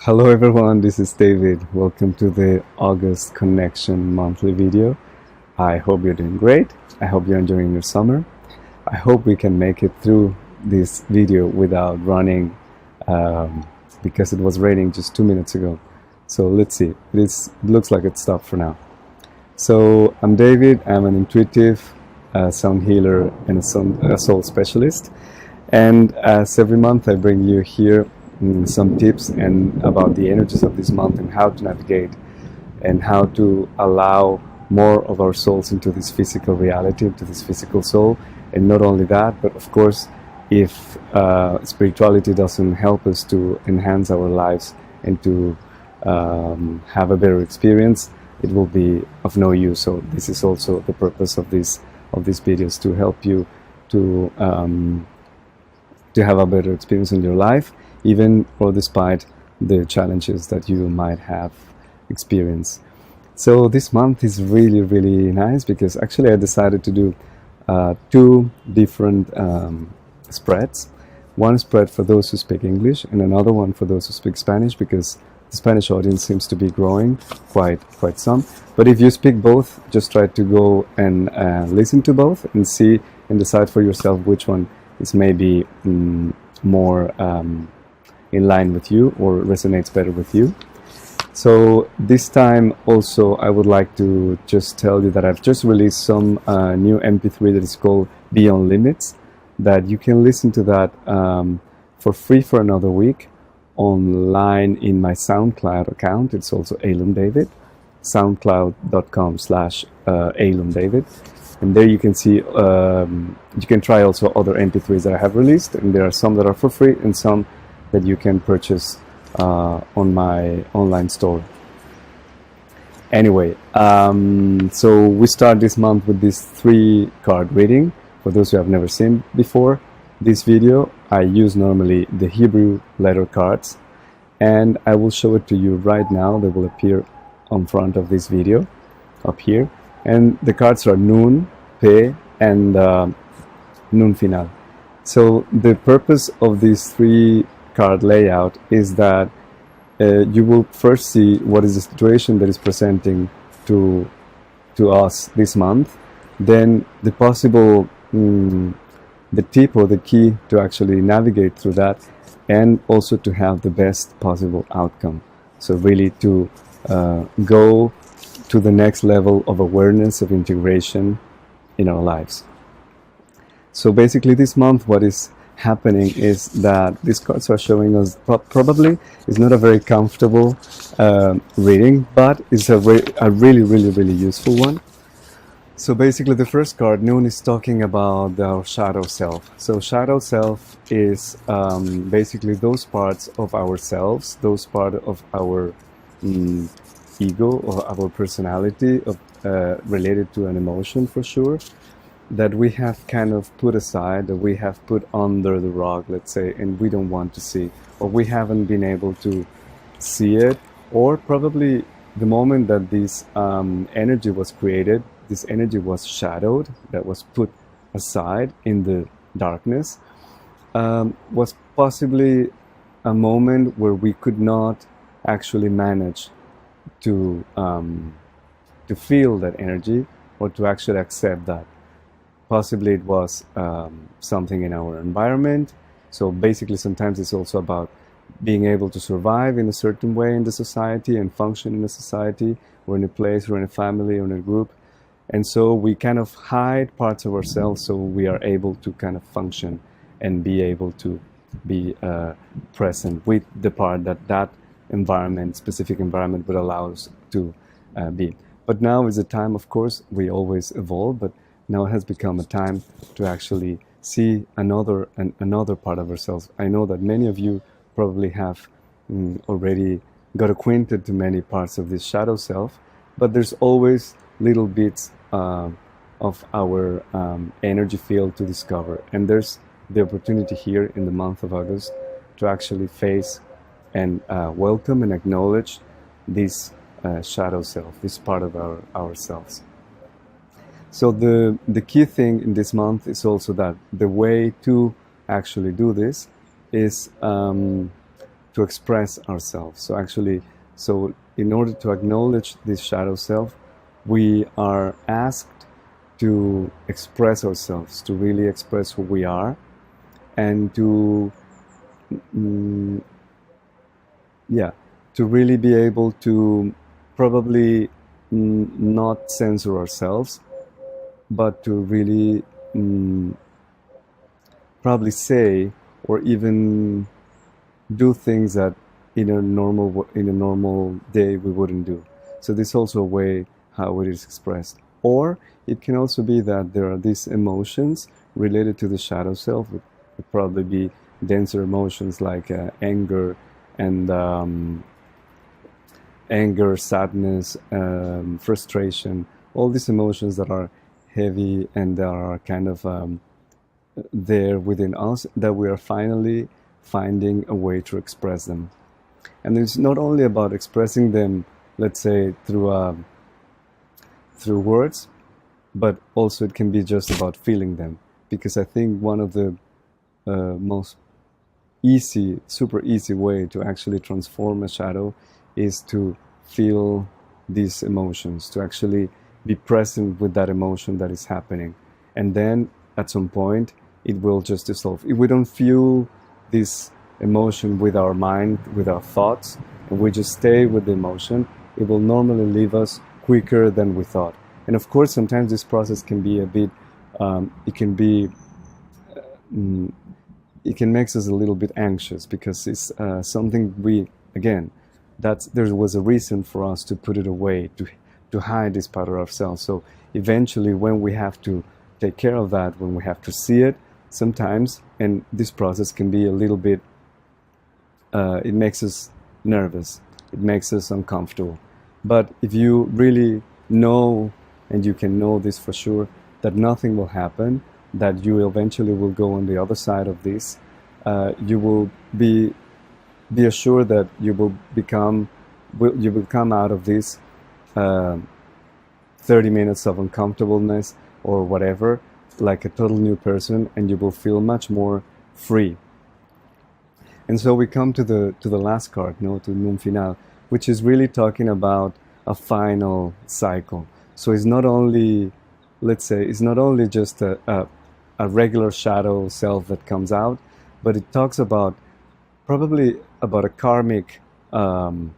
Hello everyone, this is David. Welcome to the August Connection monthly video. I hope you're doing great. I hope you're enjoying your summer. I hope we can make it through this video without running because it was raining just 2 minutes ago. So let's see. It looks like it stopped for now. So I'm David. I'm an intuitive sound healer and a soul specialist. And as every month I bring you here some tips and about the energies of this month and how to navigate and how to allow more of our souls into this physical reality, into this physical soul. And not only that, but of course, if spirituality doesn't help us to enhance our lives and to have a better experience, it will be of no use. So this is also the purpose of these videos, to help you to have a better experience in your life, even or despite the challenges that you might have experienced. So this month is really nice because actually I decided to do two different spreads. One spread for those who speak English and another one for those who speak Spanish, because the Spanish audience seems to be growing quite some. But if you speak both, just try to go and listen to both and see and decide for yourself which one is maybe more in line with you or resonates better with you. So this time also I would like to just tell you that I've just released some new MP3 that is called Beyond Limits, that you can listen to that for free for another week online in my SoundCloud account. It's also Alum David, soundcloud.com/Alum David. And there you can see, you can try also other MP3s that I have released, and there are some that are for free and some that you can purchase on my online store. Anyway, so we start this month with this 3-card reading. For those who have never seen before this video, I use normally the Hebrew letter cards, and I will show it to you right now. They will appear on front of this video up here. And the cards are Nun, Pe, and Nun Final. So the purpose of this 3-card layout is that you will first see what is the situation that is presenting to us this month, then the possible, the tip or the key to actually navigate through that, and also to have the best possible outcome. So really to go to the next level of awareness, of integration in our lives. So basically this month what is happening is that these cards are showing us probably is not a very comfortable reading, but it's a really useful one. So basically the first card, Noon, is talking about our shadow self. So shadow self is basically those parts of ourselves, those parts of our ego or our personality related to an emotion, for sure, that we have kind of put aside, that we have put under the rug, let's say, and we don't want to see, or we haven't been able to see it, or probably the moment that this energy was created, this energy was shadowed, that was put aside in the darkness, was possibly a moment where we could not actually manage to feel that energy, or to actually accept that. Possibly it was something in our environment. So basically sometimes it's also about being able to survive in a certain way in the society and function in a society, or in a place, or in a family, or in a group. And so we kind of hide parts of ourselves so we are able to kind of function and be able to be present with the part that environment, specific environment, would allow us to be. But now is a time, of course, we always evolve, but now it has become a time to actually see another part of ourselves. I know that many of you probably have already got acquainted to many parts of this shadow self, but there's always little bits of our energy field to discover. And there's the opportunity here in the month of August to actually face and welcome and acknowledge this shadow self, this part of ourselves. So the key thing in this month is also that the way to actually do this is to express ourselves. So actually, so in order to acknowledge this shadow self, we are asked to express ourselves, to really express who we are, and to to really be able to probably not censor ourselves, but to really probably say or even do things that in a normal day we wouldn't do. So this is also a way how it is expressed. Or it can also be that there are these emotions related to the shadow self. It would probably be denser emotions like anger and sadness, frustration, all these emotions that are heavy and that are kind of there within us, that we are finally finding a way to express them. And it's not only about expressing them, let's say, through words, but also it can be just about feeling them. Because I think one of the most super easy way to actually transform a shadow is to feel these emotions, to actually be present with that emotion that is happening. And then at some point, it will just dissolve. If we don't feel this emotion with our mind, with our thoughts, and we just stay with the emotion, it will normally leave us quicker than we thought. And of course, sometimes this process can be a bit, it can make us a little bit anxious, because it's something there was a reason for us to put it away, to hide this part of ourselves. So eventually, when we have to take care of that, when we have to see it, sometimes, and this process can be a little bit, it makes us nervous, it makes us uncomfortable. But if you really know, and you can know this for sure, that nothing will happen, that you eventually will go on the other side of this, you will be assured that you will come out of this 30 minutes of uncomfortableness or whatever, like a total new person, and you will feel much more free. And so we come to the last card, to Nun Final, which is really talking about a final cycle. So it's not only, let's say, it's not only just a regular shadow self that comes out, but it talks about probably about a karmic, and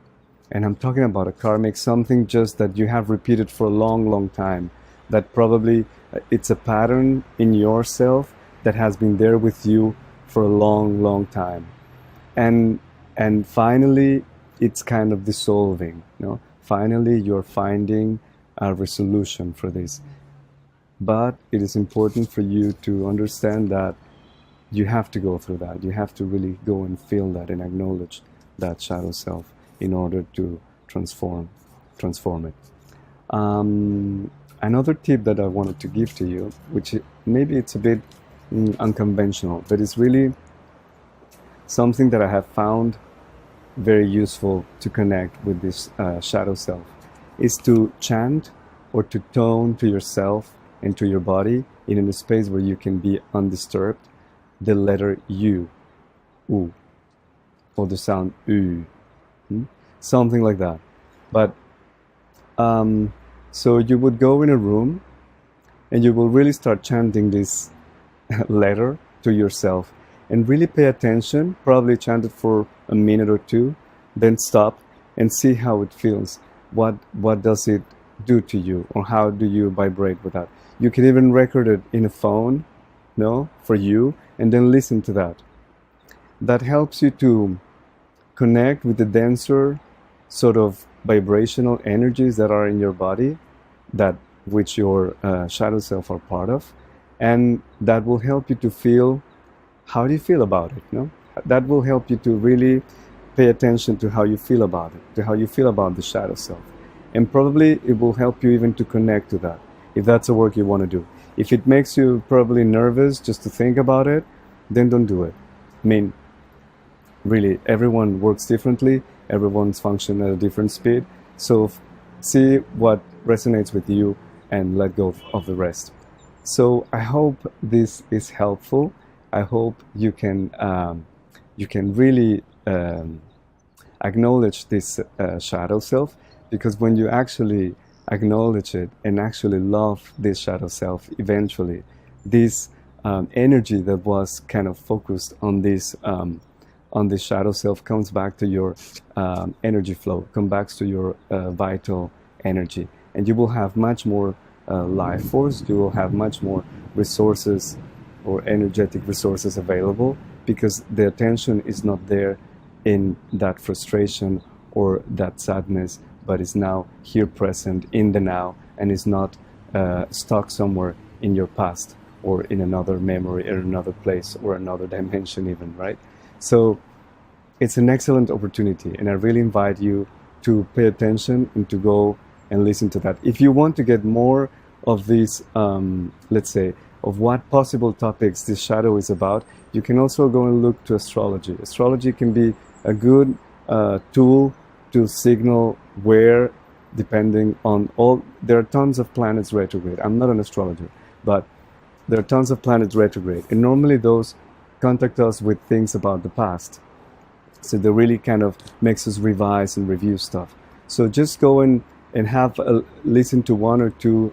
I'm talking about a karmic, something just that you have repeated for a long time, that probably it's a pattern in yourself that has been there with you for a long time. And finally, it's kind of dissolving. Finally, you're finding a resolution for this. But it is important for you to understand that you have to go through that. You have to really go and feel that and acknowledge that shadow self in order to transform it. Another tip that I wanted to give to you, which maybe it's a bit unconventional, but it's really something that I have found very useful to connect with this shadow self, is to chant or to tone to yourself and to your body in a space where you can be undisturbed the letter U, or the sound U, something like that. But so you would go in a room and you will really start chanting this letter to yourself and really pay attention, probably chant it for a minute or two, then stop and see how it feels. What does it do to you, or how do you vibrate with that? You can even record it in a phone, for you, and then listen to that. That helps you to connect with the denser sort of vibrational energies that are in your body, that which your shadow self are part of, and that will help you to feel, how do you feel about it? That will help you to really pay attention to how you feel about it, to how you feel about the shadow self. And probably it will help you even to connect to that, if that's a work you want to do. If it makes you probably nervous just to think about it, then don't do it. I mean, really, everyone works differently, everyone's function at a different speed, so see what resonates with you and let go of the rest. So I hope this is helpful. I hope you can really acknowledge this shadow self, because when you actually acknowledge it and actually love this shadow self, eventually this energy that was kind of focused on this shadow self comes back to your energy flow, comes back to your vital energy, and you will have much more life force, you will have much more resources or energetic resources available, because the attention is not there in that frustration or that sadness, but is now here present in the now, and is not stuck somewhere in your past or in another memory or another place or another dimension even, right? So it's an excellent opportunity, and I really invite you to pay attention and to go and listen to that. If you want to get more of these, let's say, of what possible topics this shadow is about, you can also go and look to astrology. Astrology can be a good tool to signal where, depending on there are tons of planets retrograde. I'm not an astrologer, but there are tons of planets retrograde, and normally those contact us with things about the past. So they really kind of makes us revise and review stuff. So just go and have listen to one or two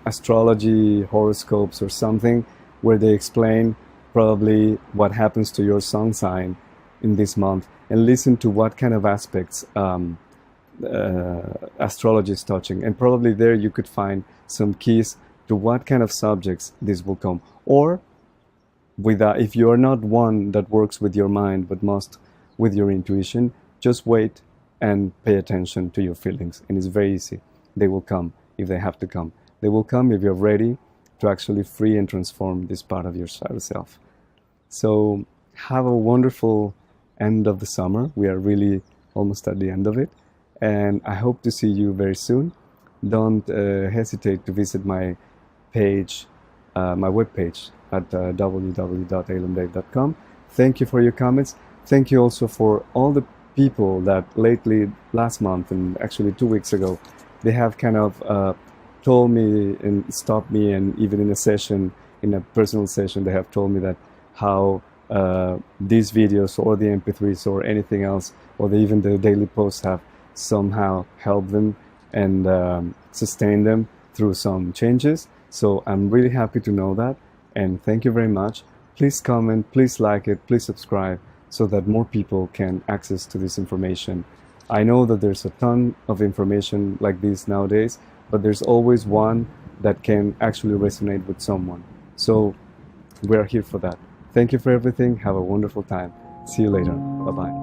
astrology horoscopes or something, where they explain probably what happens to your sun sign in this month, and listen to what kind of aspects astrology is touching, and probably there you could find some keys to what kind of subjects this will come. Or if you are not one that works with your mind but must with your intuition, just wait and pay attention to your feelings, and it's very easy. They will come if they have to come. They will come if you're ready to actually free and transform this part of your shadow self. So have a wonderful end of the summer. We are really almost at the end of it, and I hope to see you very soon. Don't hesitate to visit my page, my webpage at www.alamdave.com. Thank you for your comments. Thank you also for all the people that lately, last month and actually 2 weeks ago, they have kind of told me and stopped me, and even in a session, in a personal session, they have told me that how these videos or the MP3s or anything else, or even the daily posts, have somehow helped them and sustained them through some changes. So I'm really happy to know that, and thank you very much. Please comment, please like it, please subscribe, so that more people can access to this information. I know that there's a ton of information like this nowadays, but there's always one that can actually resonate with someone. So we're here for that. Thank you for everything. Have a wonderful time. See you later. Bye-bye.